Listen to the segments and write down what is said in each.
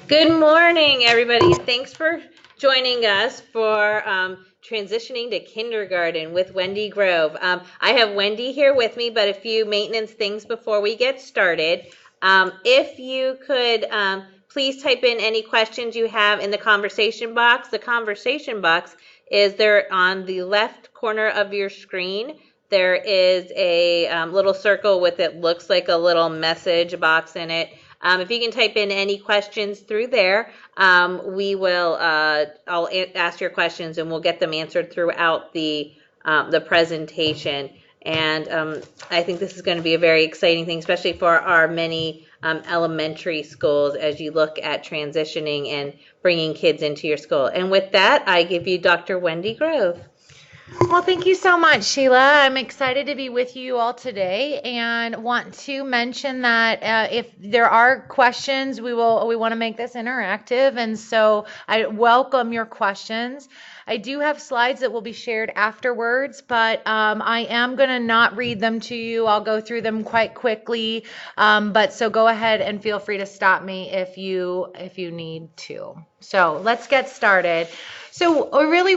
Good morning, everybody. Thanks for joining us for transitioning to kindergarten with Wendy Grove. I have Wendy here with me, but a few maintenance things before we get started. If you could please type in any questions you have in the conversation box. The conversation box is there on the left corner of your screen. There is a little circle with it looks like a little message box in it. If you can type in any questions through there, we will. I'll ask your questions and we'll get them answered throughout the presentation. And I think this is going to be a very exciting thing, especially for our many elementary schools as you look at transitioning and bringing kids into your school. And with that, I give you Dr. Wendy Grove. Well, thank you so much, Sheila. I'm excited to be with you all today and want to mention that if there are questions, we want to make this interactive. And so I welcome your questions. I do have slides that will be shared afterwards, but I am going to not read them to you. I'll go through them quite quickly. But so go ahead and feel free to stop me if you need to. So let's get started. So I really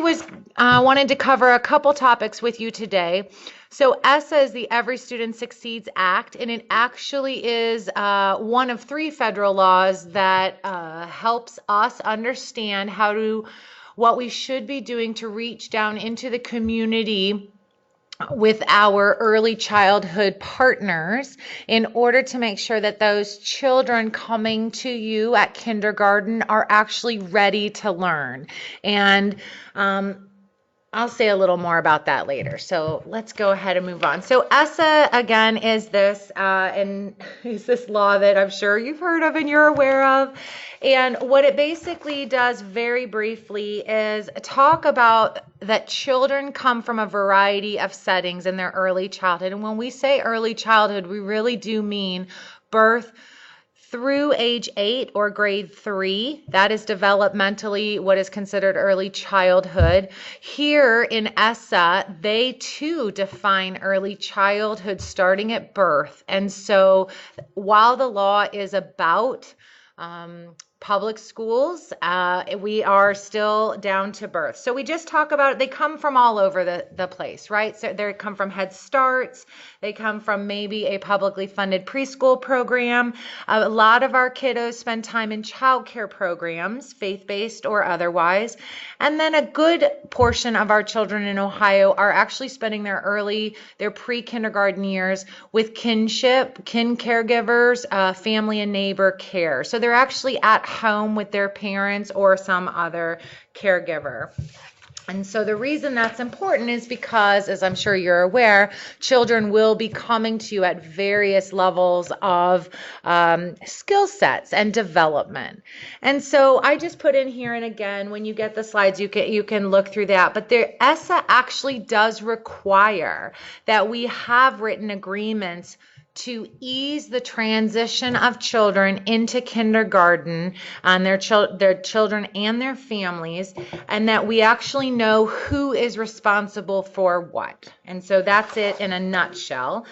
wanted to cover a couple topics with you today. So ESSA is the Every Student Succeeds Act, and it actually is one of 3 federal laws that helps us understand what we should be doing to reach down into the community with our early childhood partners in order to make sure that those children coming to you at kindergarten are actually ready to learn. And I'll say a little more about that later. So let's go ahead and move on. So ESSA, again, is this law that I'm sure you've heard of and you're aware of. And what it basically does very briefly is talk about that children come from a variety of settings in their early childhood. And when we say early childhood, we really do mean birth through age 8 or grade 3. That is developmentally what is considered early childhood. Here in ESSA, they too define early childhood starting at birth. And so while the law is about public schools, we are still down to birth. So we just talk about it. They come from all over the place, right? So they come from Head Starts. They come from maybe a publicly funded preschool program. A lot of our kiddos spend time in childcare programs, faith-based or otherwise. And then a good portion of our children in Ohio are actually spending their pre-kindergarten years with kin caregivers, family and neighbor care. So they're actually at home with their parents or some other caregiver. And so the reason that's important is because, as I'm sure you're aware, children will be coming to you at various levels of skill sets and development. And so I just put in here, and again, when you get the slides, you can look through that. But the ESSA actually does require that we have written agreements to ease the transition of children into kindergarten and their children and their families, and that we actually know who is responsible for what. And so that's it in a nutshell.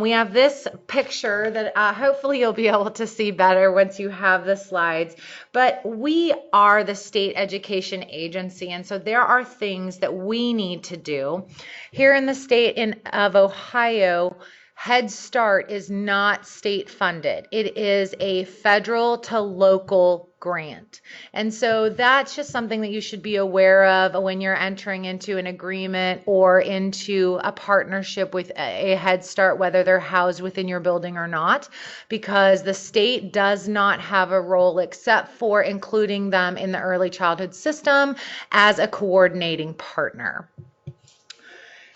We have this picture that hopefully you'll be able to see better once you have the slides, but we are the state education agency, and so there are things that we need to do. Here in the state of Ohio, Head Start is not state funded. It is a federal to local grant. And so that's just something that you should be aware of when you're entering into an agreement or into a partnership with a Head Start, whether they're housed within your building or not, because the state does not have a role except for including them in the early childhood system as a coordinating partner.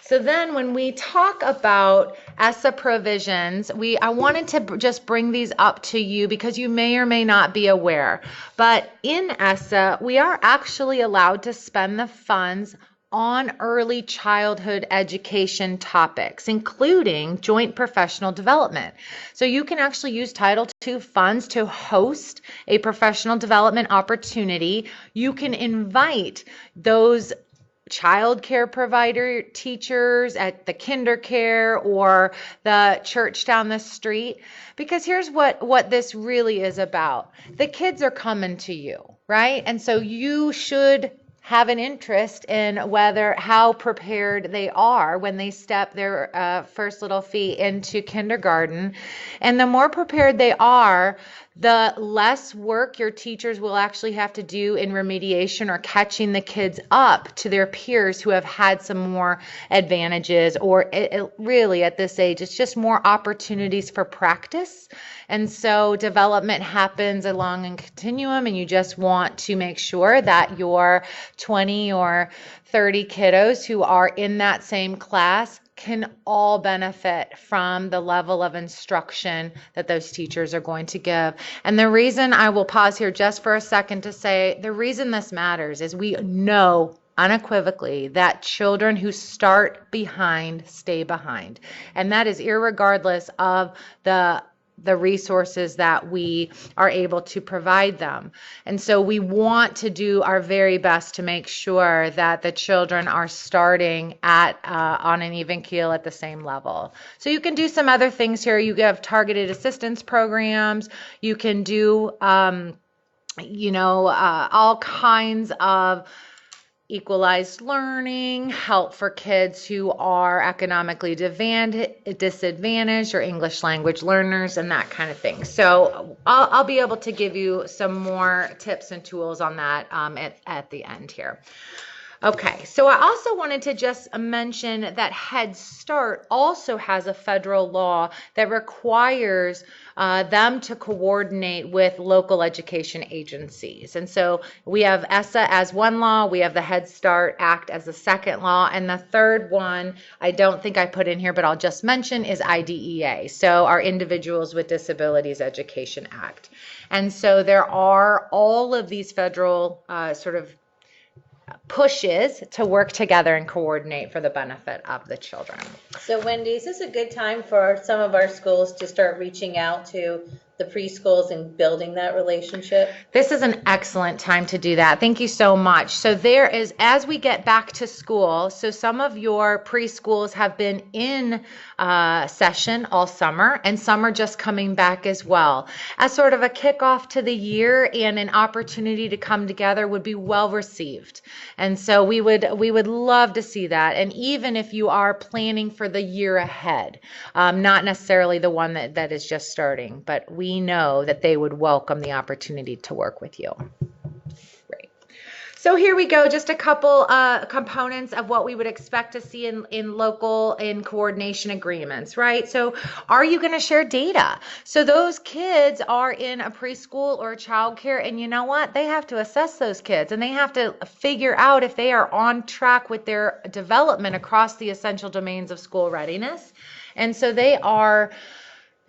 So then when we talk about ESSA provisions, I wanted to just bring these up to you because you may or may not be aware. But in ESSA, we are actually allowed to spend the funds on early childhood education topics, including joint professional development. So you can actually use Title II funds to host a professional development opportunity. You can invite those child care provider teachers at the kinder care or the church down the street. Because here's what this really is about. The kids are coming to you, right? And so you should have an interest in how prepared they are when they step their first little feet into kindergarten. And the more prepared they are, the less work your teachers will actually have to do in remediation or catching the kids up to their peers who have had some more advantages, or really at this age, it's just more opportunities for practice. And so development happens along a continuum, and you just want to make sure that your 20 or 30 kiddos who are in that same class can all benefit from the level of instruction that those teachers are going to give. And the reason I will pause here just for a second to say the reason this matters is we know unequivocally that children who start behind stay behind. And that is irregardless of the resources that we are able to provide them. And so we want to do our very best to make sure that the children are starting at on an even keel at the same level. So you can do some other things here. You have targeted assistance programs. You can do, all kinds of equalized learning, help for kids who are economically disadvantaged or English language learners, and that kind of thing. So I'll be able to give you some more tips and tools on that at the end here. Okay, so I also wanted to just mention that Head Start also has a federal law that requires them to coordinate with local education agencies. And so we have ESSA as one law, we have the Head Start Act as the second law, and the third one, I don't think I put in here, but I'll just mention, is IDEA, so our Individuals with Disabilities Education Act. And so there are all of these federal sort of pushes to work together and coordinate for the benefit of the children. So Wendy, is this a good time for some of our schools to start reaching out to the preschools and building that relationship? This is an excellent time to do that. Thank you so much. So there is, as we get back to school, so some of your preschools have been in session all summer, and some are just coming back as well. As sort of a kickoff to the year and an opportunity to come together would be well received. And so we would love to see that. And even if you are planning for the year ahead, not necessarily the one that is just starting, but we know that they would welcome the opportunity to work with you. Great. So here we go, just a couple components of what we would expect to see in coordination agreements, right? So are you going to share data? So those kids are in a preschool or childcare, and you know what? They have to assess those kids, and they have to figure out if they are on track with their development across the essential domains of school readiness. And so they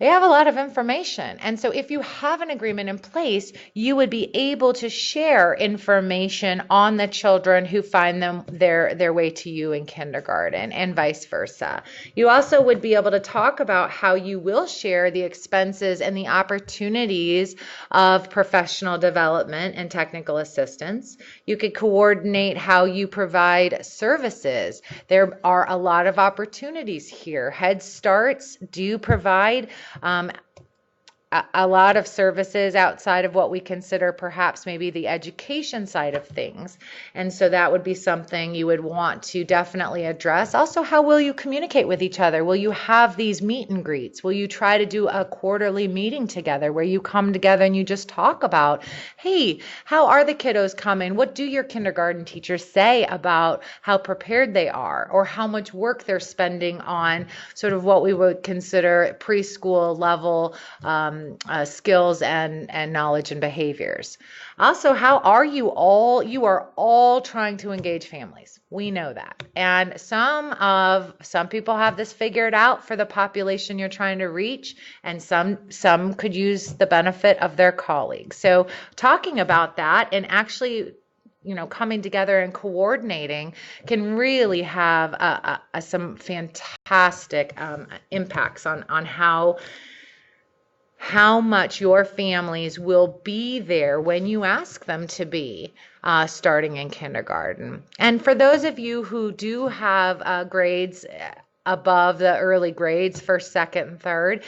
have a lot of information. And so if you have an agreement in place, you would be able to share information on the children who find their way to you in kindergarten and vice versa. You also would be able to talk about how you will share the expenses and the opportunities of professional development and technical assistance. You could coordinate how you provide services. There are a lot of opportunities here. Head Starts do provide a lot of services outside of what we consider perhaps maybe the education side of things. And so that would be something you would want to definitely address. Also, how will you communicate with each other? Will you have these meet and greets? Will you try to do a quarterly meeting together where you come together and you just talk about, hey, how are the kiddos coming? What do your kindergarten teachers say about how prepared they are, or how much work they're spending on sort of what we would consider preschool level skills and knowledge and behaviors. Also, how are you all? You are all trying to engage families. We know that. And some people have this figured out for the population you're trying to reach, and some could use the benefit of their colleagues. So talking about that and actually coming together and coordinating can really have some fantastic impacts on how much your families will be there when you ask them to be, starting in kindergarten. And for those of you who do have grades above the early grades, first, second, and third,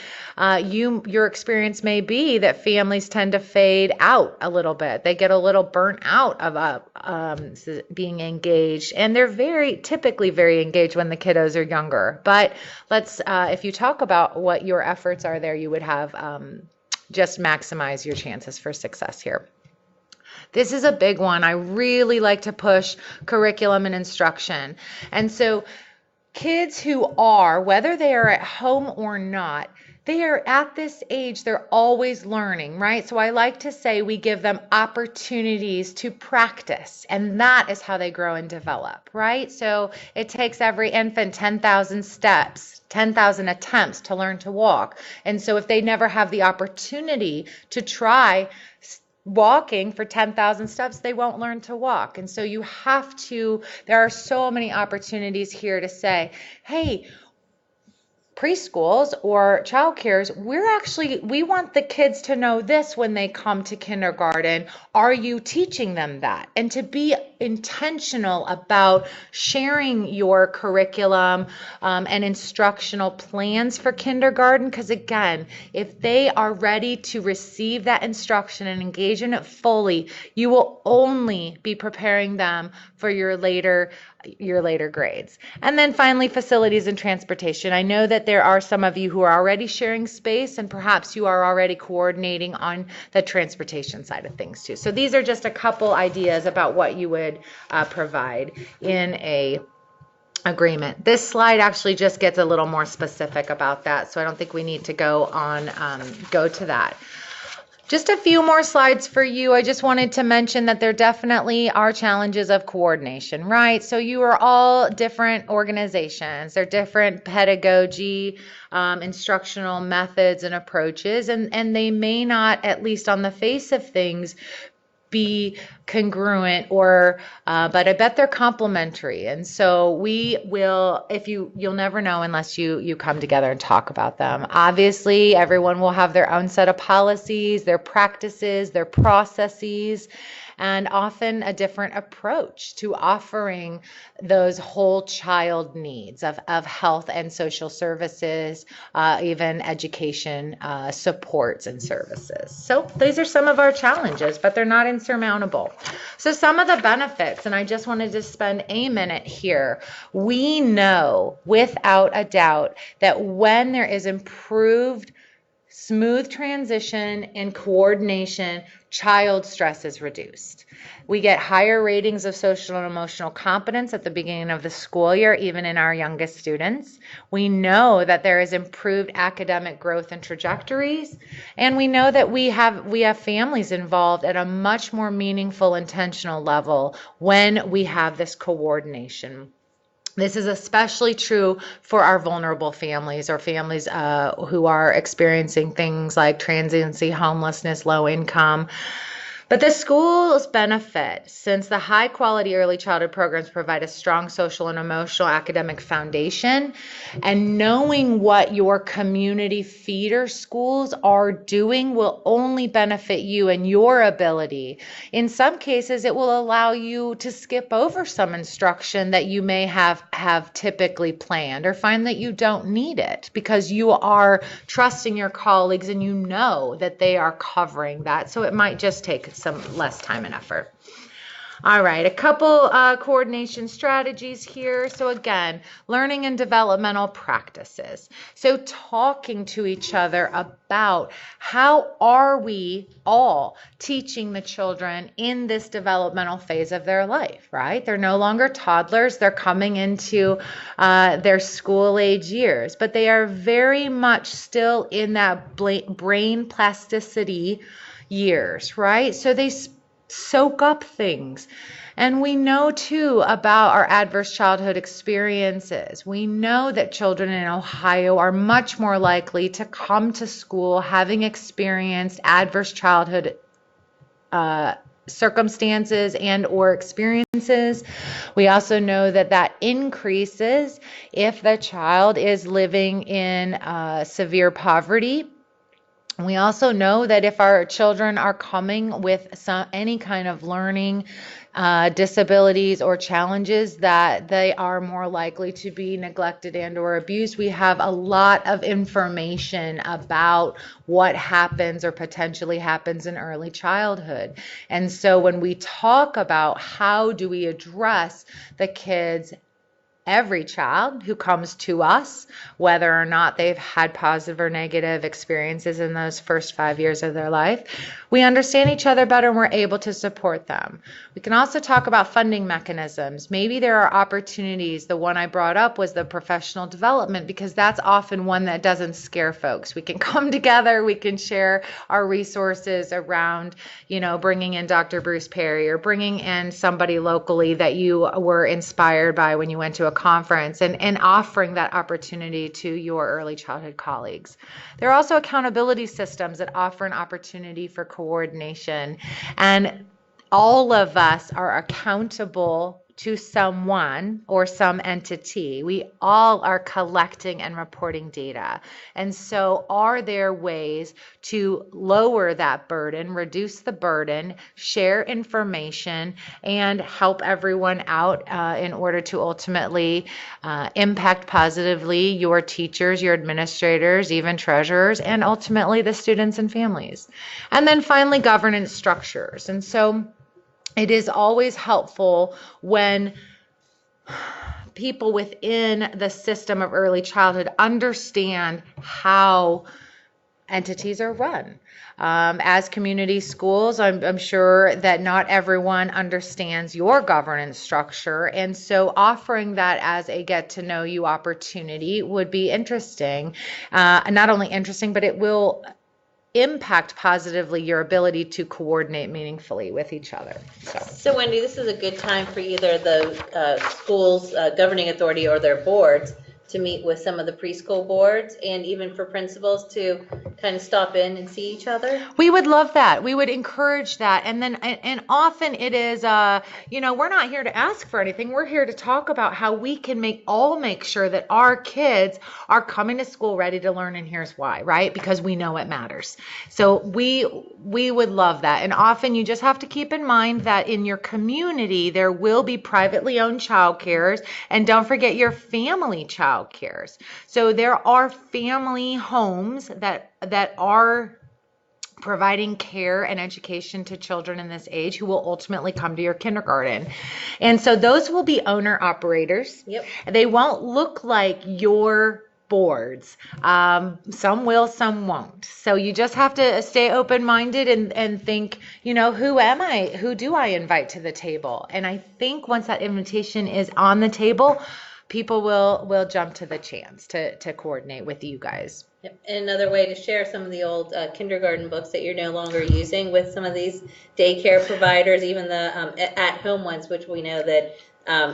your experience may be that families tend to fade out a little bit. They get a little burnt out of being engaged, and they're typically very engaged when the kiddos are younger. But if you talk about what your efforts are there, you would have just maximize your chances for success here. This is a big one. I really like to push curriculum and instruction. And so kids who are, whether they are at home or not, they are at this age, they're always learning, right? So I like to say we give them opportunities to practice, and that is how they grow and develop, right? So it takes every infant 10,000 steps, 10,000 attempts to learn to walk. And so if they never have the opportunity to try walking for 10,000 steps, they won't learn to walk. And so there are so many opportunities here to say, hey, preschools or child cares, we want the kids to know this when they come to kindergarten. Are you teaching them that? And to be intentional about sharing your curriculum and instructional plans for kindergarten, because again, if they are ready to receive that instruction and engage in it fully, you will only be preparing them for your later grades. And then finally, facilities and transportation. I know that there are some of you who are already sharing space, and perhaps you are already coordinating on the transportation side of things too. So these are just a couple ideas about what you would provide in a agreement. This slide actually just gets a little more specific about that, so I don't think we need to go to that. Just a few more slides for you. I just wanted to mention that there definitely are challenges of coordination, right? So you are all different organizations. They're different pedagogy, instructional methods and approaches, and they may not, at least on the face of things, be congruent but I bet they're complementary. And so we will, you'll never know unless you come together and talk about them. Obviously, everyone will have their own set of policies, their practices, their processes, and often a different approach to offering those whole child needs of health and social services, even education supports and services. So these are some of our challenges, but they're not insurmountable. So some of the benefits, and I just wanted to spend a minute here. We know without a doubt that when there is improved smooth transition and coordination, child stress is reduced. We get higher ratings of social and emotional competence at the beginning of the school year, even in our youngest students. We know that there is improved academic growth and trajectories, and we know that we have families involved at a much more meaningful, intentional level when we have this coordination. This is especially true for our vulnerable families, or families who are experiencing things like transiency, homelessness, low income. But the schools benefit since the high quality early childhood programs provide a strong social and emotional academic foundation, and knowing what your community feeder schools are doing will only benefit you and your ability. In some cases, it will allow you to skip over some instruction that you may have typically planned, or find that you don't need it because you are trusting your colleagues and you know that they are covering that. So it might just take some less time and effort. All right, a couple coordination strategies here. So again, learning and developmental practices. So talking to each other about how are we all teaching the children in this developmental phase of their life, right? They're no longer toddlers. They're coming into their school age years, but they are very much still in that brain plasticity years, right? So they soak up things. And we know too about our adverse childhood experiences. We know that children in Ohio are much more likely to come to school having experienced adverse childhood circumstances and or experiences. We also know that increases if the child is living in severe poverty We also know that if our children are coming with any kind of learning disabilities or challenges, that they are more likely to be neglected and or abused. We have a lot of information about what happens or potentially happens in early childhood. And so when we talk about how do we address the kids, every child who comes to us, whether or not they've had positive or negative experiences in those first 5 years of their life, we understand each other better and we're able to support them. We can also talk about funding mechanisms. Maybe there are opportunities. The one I brought up was the professional development, because that's often one that doesn't scare folks. We can come together, we can share our resources around, bringing in Dr. Bruce Perry or bringing in somebody locally that you were inspired by when you went to a conference, and offering that opportunity to your early childhood colleagues. There are also accountability systems that offer an opportunity for coordination, and all of us are accountable to someone or some entity. We all are collecting and reporting data. And so are there ways to lower that burden, reduce the burden, share information, and help everyone out in order to ultimately impact positively your teachers, your administrators, even treasurers, and ultimately the students and families. And then finally, governance structures. And so it is always helpful when people within the system of early childhood understand how entities are run. As community schools, I'm sure that not everyone understands your governance structure, and so offering that as a get-to-know-you opportunity would be interesting. Not only interesting, but it will impact positively your ability to coordinate meaningfully with each other. So Wendy, this is a good time for either the school's governing authority or their boards to meet with some of the preschool boards, and even for principals to kind of stop in and see each other? We would love that. We would encourage that. And often it is, we're not here to ask for anything. We're here to talk about how we can make sure that our kids are coming to school ready to learn, and here's why, right? Because we know it matters. So we would love that. And often you just have to keep in mind that in your community, there will be privately owned child cares, and don't forget your family child cares. So there are family homes that are providing care and education to children in this age who will ultimately come to your kindergarten. And so those will be owner operators. Yep. They won't look like your boards. Some will, some won't. So you just have to stay open-minded and think, who am I? Who do I invite to the table? And I think once that invitation is on the table, people will jump to the chance to coordinate with you guys. Yep. And another way to share some of the old kindergarten books that you're no longer using with some of these daycare providers, even the at-home ones, which we know that,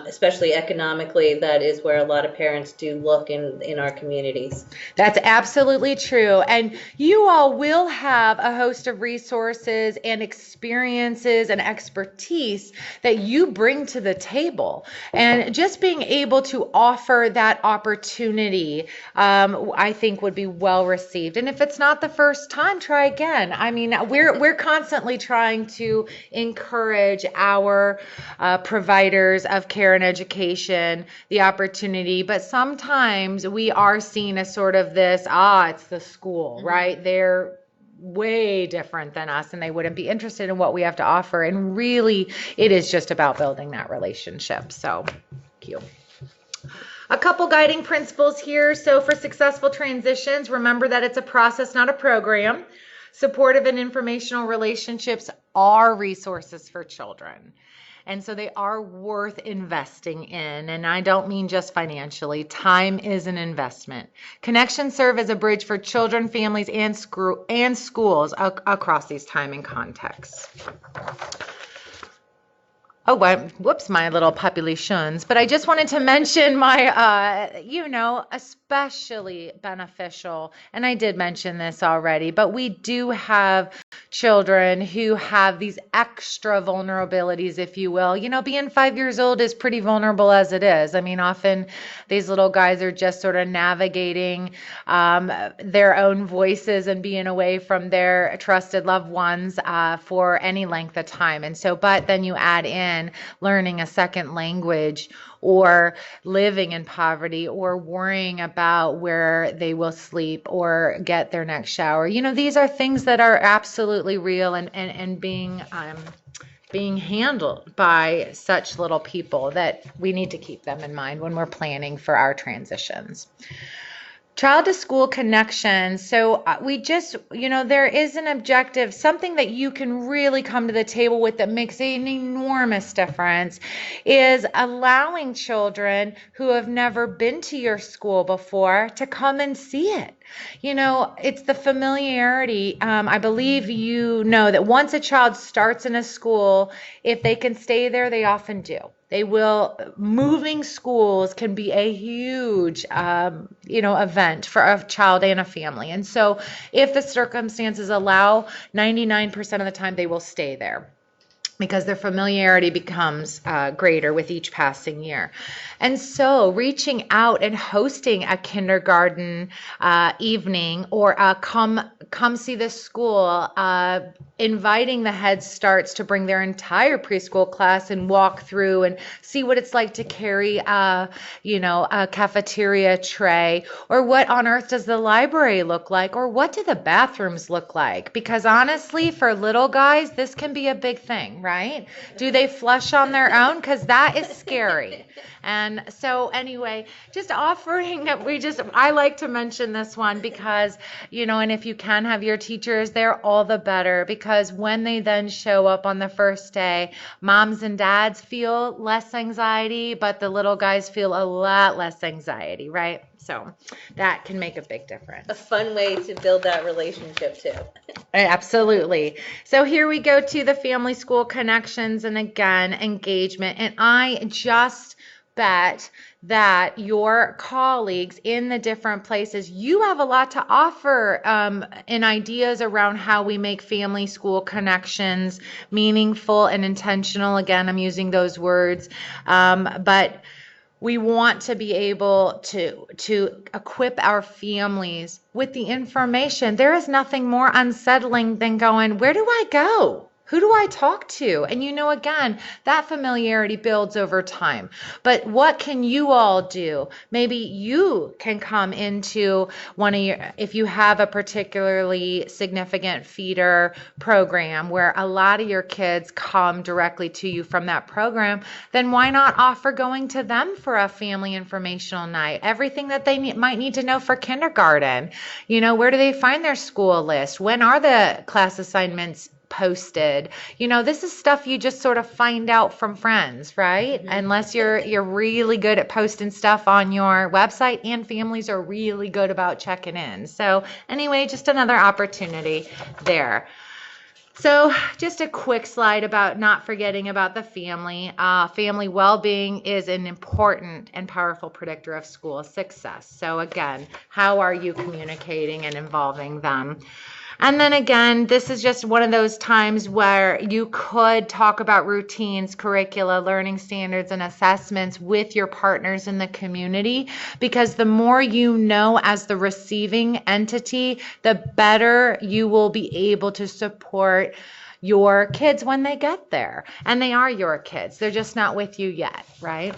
especially economically, that is where a lot of parents do look in our communities. That's absolutely true. And you all will have a host of resources and experiences and expertise that you bring to the table. And just being able to offer that opportunity, I think would be well received. And if it's not the first time, try again. I mean, we're constantly trying to encourage our providers of care and education the opportunity, but sometimes we are seen as sort of this, it's the school, right? They're way different than us and they wouldn't be interested in what we have to offer. And really, it is just about building that relationship. So, thank you. A couple guiding principles here. So for successful transitions, remember that it's a process, not a program. Supportive and informational relationships are resources for children. And so they are worth investing in. And I don't mean just financially. Time is an investment. Connections serve as a bridge for children, families, and schools across these time and contexts. Oh, whoops, my little populations. But I just wanted to mention my, especially beneficial, and I did mention this already, but we do have children who have these extra vulnerabilities, if you will. Being 5 years old is pretty vulnerable as it is. I mean, often these little guys are just sort of navigating their own voices and being away from their trusted loved ones for any length of time. And so, but then you add in learning a second language, or living in poverty, or worrying about where they will sleep or get their next shower. These are things that are absolutely real and being handled by such little people that we need to keep them in mind when we're planning for our transitions. Child to school connections. So we just, there is an objective, something that you can really come to the table with that makes an enormous difference, is allowing children who have never been to your school before to come and see it. It's the familiarity. I believe that once a child starts in a school, if they can stay there, they often do. They will. Moving schools can be a huge, event for a child and a family. And so if the circumstances allow, 99% of the time they will stay there, because their familiarity becomes greater with each passing year. And so reaching out and hosting a kindergarten evening, or a come see this school, inviting the Head Starts to bring their entire preschool class and walk through and see what it's like to carry a cafeteria tray, or what on earth does the library look like, or what do the bathrooms look like? Because honestly, for little guys, this can be a big thing, right? Do they flush on their own? Because that is scary. And so anyway, just offering, I like to mention this one because, and if you can have your teachers there, all the better, because when they then show up on the first day, moms and dads feel less anxiety, but the little guys feel a lot less anxiety, right? So that can make a big difference. A fun way to build that relationship too. Absolutely. So here we go to the family school connections, and again, engagement. And I just bet that your colleagues in the different places, you have a lot to offer in ideas around how we make family school connections meaningful and intentional. Again, I'm using those words, but we want to be able to equip our families with the information. There is nothing more unsettling than going, where do I go? Who do I talk to? And again, that familiarity builds over time. But what can you all do? Maybe you can come into if you have a particularly significant feeder program where a lot of your kids come directly to you from that program, then why not offer going to them for a family informational night? Everything that they might need to know for kindergarten. Where do they find their school list? When are the class assignments posted? This is stuff you just sort of find out from friends, right? Mm-hmm. Unless you're really good at posting stuff on your website, and families are really good about checking in. So anyway, just another opportunity there. So just a quick slide about not forgetting about the family. Family well-being is an important and powerful predictor of school success. So again, how are you communicating and involving them? And then again, this is just one of those times where you could talk about routines, curricula, learning standards, and assessments with your partners in the community, because the more you know as the receiving entity, the better you will be able to support your kids when they get there. And they are your kids. They're just not with you yet, right?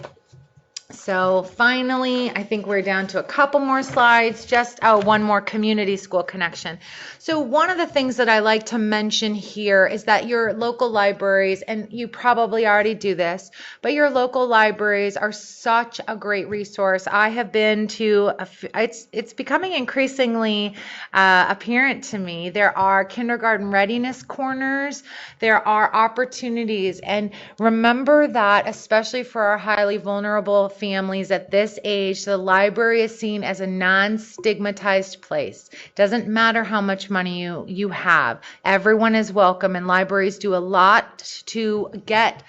So finally, I think we're down to a couple more slides, just one more community school connection. So one of the things that I like to mention here is that your local libraries, and you probably already do this, but your local libraries are such a great resource. I have been to, it's becoming increasingly apparent to me. There are kindergarten readiness corners, there are opportunities, and remember that especially for our highly vulnerable families at this age, the library is seen as a non-stigmatized place. Doesn't matter how much money you have. Everyone is welcome, and libraries do a lot to get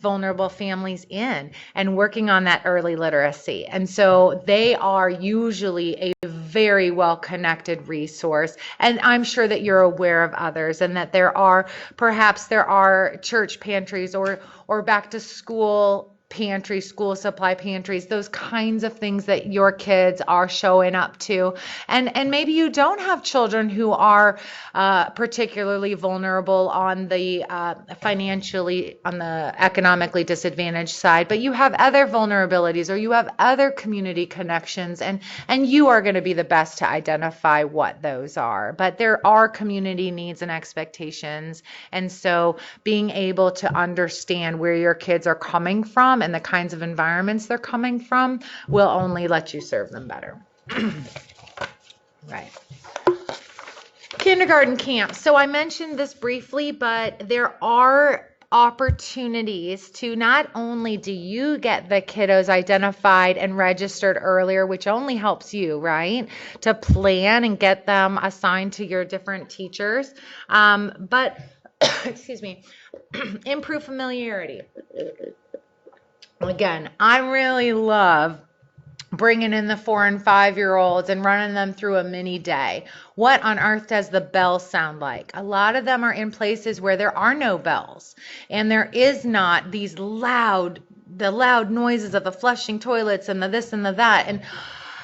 vulnerable families in and working on that early literacy. And so they are usually a very well-connected resource. And I'm sure that you're aware of others, and that perhaps there are church pantries or back to school pantries, school supply pantries, those kinds of things that your kids are showing up to. And maybe you don't have children who are particularly vulnerable on the on the economically disadvantaged side, but you have other vulnerabilities, or you have other community connections, and you are going to be the best to identify what those are. But there are community needs and expectations, and so being able to understand where your kids are coming from and the kinds of environments they're coming from will only let you serve them better. Right. Kindergarten camp. So I mentioned this briefly, but there are opportunities to not only do you get the kiddos identified and registered earlier, which only helps you, right, to plan and get them assigned to your different teachers, but excuse me, improve familiarity. Again, I really love bringing in the 4 and 5-year-olds and running them through a mini day. What on earth does the bell sound like? A lot of them are in places where there are no bells, and there is not the loud noises of the flushing toilets and the this and the that. And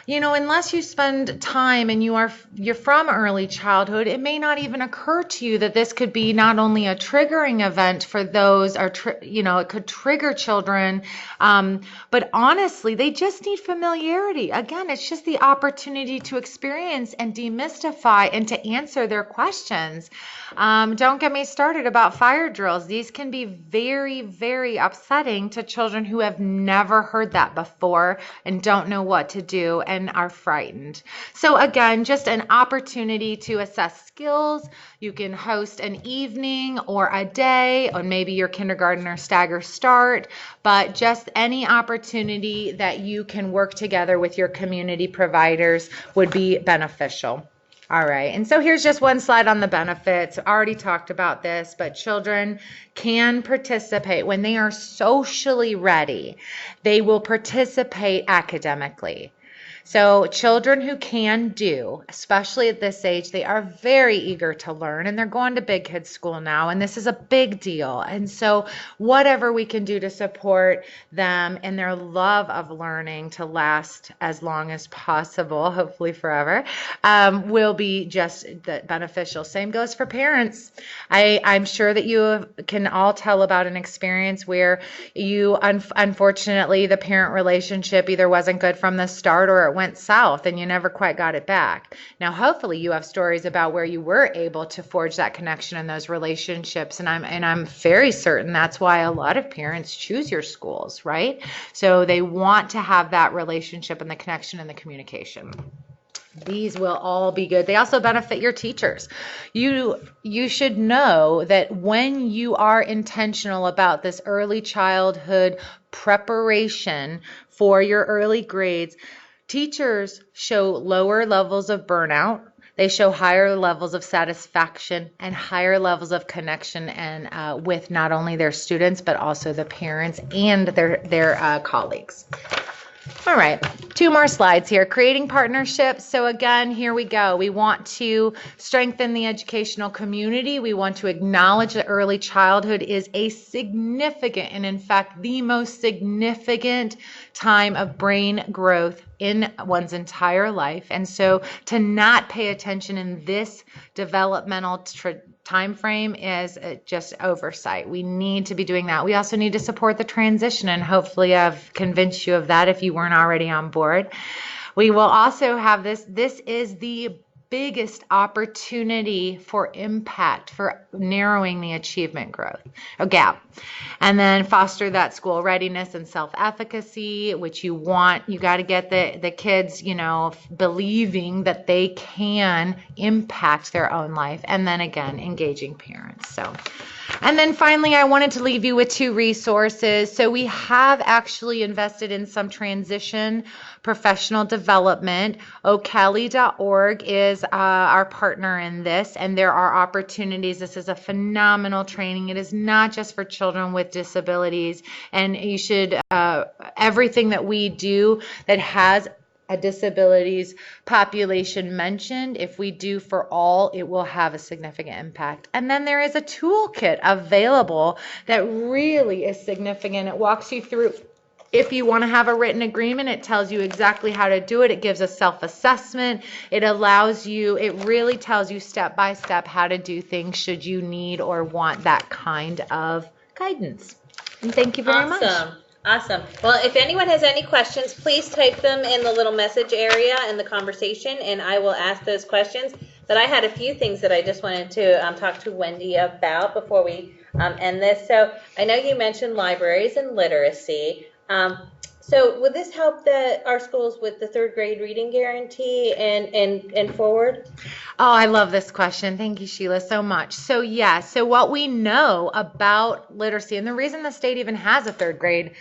unless you spend time and you're from early childhood, it may not even occur to you that this could be not only a triggering event for those, or it could trigger children, but honestly, they just need familiarity. Again, it's just the opportunity to experience and demystify and to answer their questions. Don't get me started about fire drills. These can be very, very upsetting to children who have never heard that before and don't know what to do and are frightened. So again, just an opportunity to assess skills. You can host an evening or a day, or maybe your kindergarten or stagger start, but just any opportunity that you can work together with your community providers would be beneficial. All right, and so here's just one slide on the benefits. I already talked about this, but children can participate when they are socially ready. They will participate academically. So children who can do, especially at this age, they are very eager to learn, and they're going to big kids school now, and this is a big deal. And so whatever we can do to support them and their love of learning to last as long as possible, hopefully forever, will be just beneficial. Same goes for parents. I'm sure that you can all tell about an experience where you, unfortunately, the parent relationship either wasn't good from the start, or it went south and you never quite got it back. Now, hopefully you have stories about where you were able to forge that connection in those relationships. And I'm very certain that's why a lot of parents choose your schools, right? So they want to have that relationship and the connection and the communication. These will all be good. They also benefit your teachers. You should know that when you are intentional about this early childhood preparation for your early grades, teachers show lower levels of burnout. They show higher levels of satisfaction and higher levels of connection and with not only their students, but also the parents and their colleagues. All right, 2 more slides here. Creating partnerships. So again, here we go. We want to strengthen the educational community. We want to acknowledge that early childhood is a significant, and in fact, the most significant time of brain growth in one's entire life. And so to not pay attention in this developmental time frame is just oversight. We need to be doing that. We also need to support the transition, and hopefully I've convinced you of that if you weren't already on board. We will also have this is the biggest opportunity for impact, for narrowing the achievement gap. And then foster that school readiness and self-efficacy, which you got to get the kids, believing that they can impact their own life. And then again, engaging parents. So And then finally, I wanted to leave you with 2 resources. So we have actually invested in some transition professional development. O'Kelly.org is our partner in this, and there are opportunities. This is a phenomenal training. It is not just for children with disabilities, and you should, everything that we do that has a disabilities population mentioned, if we do for all, it will have a significant impact. And then there is a toolkit available that really is significant. It walks you through. If you want to have a written agreement, it tells you exactly how to do it. It gives a self-assessment. It allows you, it really tells you step by step how to do things should you need or want that kind of guidance. And thank you very much. Awesome. Well, if anyone has any questions, please type them in the little message area in the conversation, and I will ask those questions. But I had a few things that I just wanted to talk to Wendy about before we end this. So I know you mentioned libraries and literacy. So would this help our schools with the 3rd grade reading guarantee and forward? Oh, I love this question. Thank you, Sheila, so much. So so what we know about literacy, and the reason the state even has a 3rd grade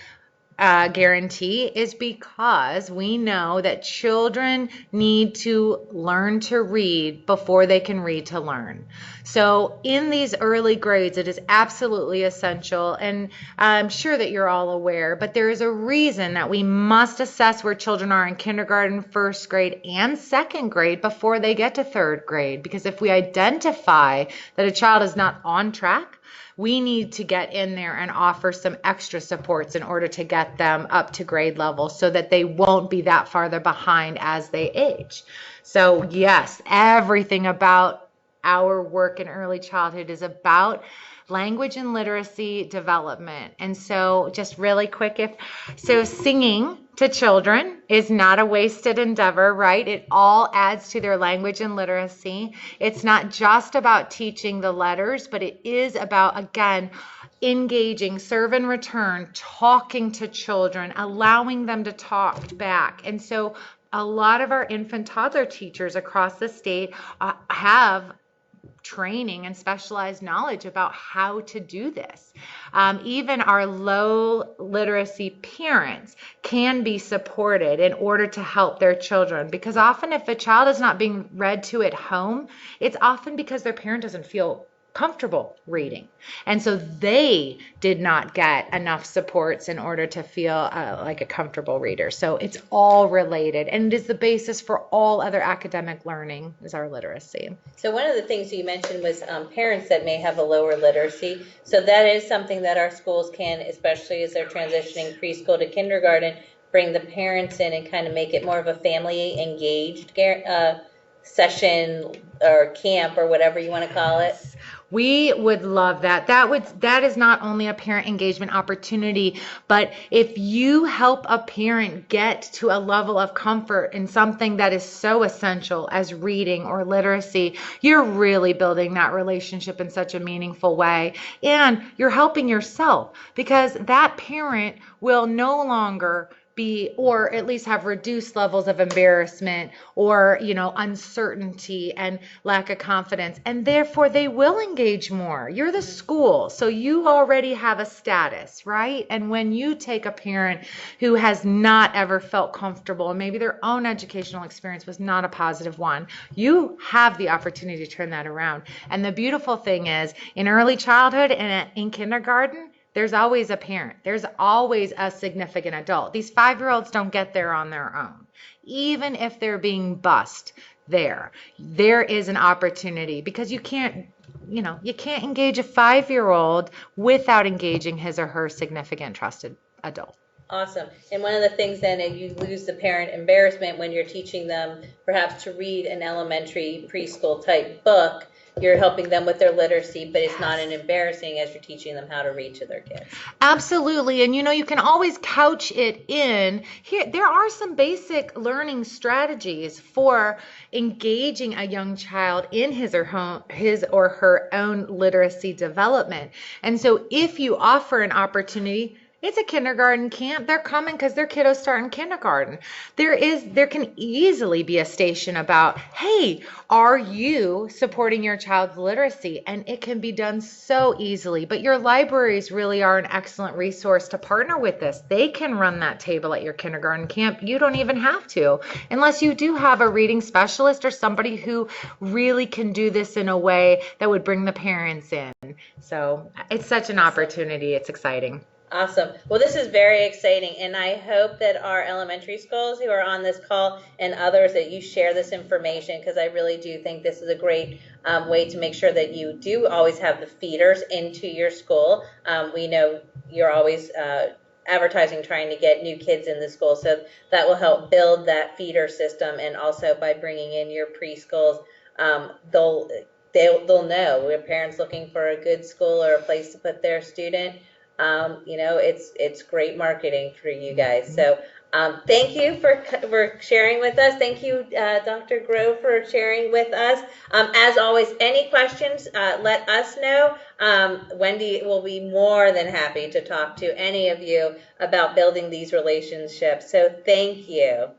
guarantee is because we know that children need to learn to read before they can read to learn. So in these early grades, it is absolutely essential, and I'm sure that you're all aware, but there is a reason that we must assess where children are in kindergarten, 1st grade, and 2nd grade before they get to 3rd grade, because if we identify that a child is not on track, we need to get in there and offer some extra supports in order to get them up to grade level so that they won't be that farther behind as they age. So yes, everything about our work in early childhood is about language and literacy development. And so just really quick, singing to children is not a wasted endeavor, right? It all adds to their language and literacy. It's not just about teaching the letters, but it is about, again, engaging, serve and return, talking to children, allowing them to talk back. And so a lot of our infant toddler teachers across the state have training and specialized knowledge about how to do this. Even our low literacy parents can be supported in order to help their children, because often if a child is not being read to at home, it's often because their parent doesn't feel comfortable reading. And so they did not get enough supports in order to feel like a comfortable reader. So it's all related, and it is the basis for all other academic learning is our literacy. So one of the things you mentioned was parents that may have a lower literacy. So that is something that our schools can, especially as they're transitioning preschool to kindergarten, bring the parents in and kind of make it more of a family engaged session or camp or whatever you want to call it. We would love that. That is not only a parent engagement opportunity, but if you help a parent get to a level of comfort in something that is so essential as reading or literacy, you're really building that relationship in such a meaningful way. And you're helping yourself, because that parent will no longer be, or at least have reduced levels of embarrassment or, uncertainty and lack of confidence. And therefore they will engage more. You're the school, so you already have a status, right? And when you take a parent who has not ever felt comfortable, and maybe their own educational experience was not a positive one, you have the opportunity to turn that around. And the beautiful thing is, in early childhood and in kindergarten, there's always a parent. There's always a significant adult. These 5-year-olds don't get there on their own. Even if they're being bussed there is an opportunity, because you can't engage a 5-year-old without engaging his or her significant trusted adult. Awesome. And one of the things then is you lose the parent embarrassment when you're teaching them perhaps to read an elementary preschool type book. You're helping them with their literacy, but it's not an embarrassing as you're teaching them how to read to their kids. Absolutely. And you can always couch it in here. There are some basic learning strategies for engaging a young child in his or her own literacy development. And so if you offer an opportunity, It's a kindergarten camp. They're coming because their kiddos start in kindergarten. There can easily be a station about, hey, are you supporting your child's literacy? And it can be done so easily. But your libraries really are an excellent resource to partner with this. They can run that table at your kindergarten camp. You don't even have to, unless you do have a reading specialist or somebody who really can do this in a way that would bring the parents in. So it's such an opportunity. It's exciting. Awesome. Well, this is very exciting, and I hope that our elementary schools who are on this call and others that you share this information, because I really do think this is a great way to make sure that you do always have the feeders into your school. We know you're always advertising trying to get new kids in the school, so that will help build that feeder system, and also by bringing in your preschools, they'll know we're parents looking for a good school or a place to put their student. It's great marketing for you guys. So thank you for sharing with us. Thank you, Dr. Grove, for sharing with us. As always, any questions, let us know. Wendy will be more than happy to talk to any of you about building these relationships. So thank you.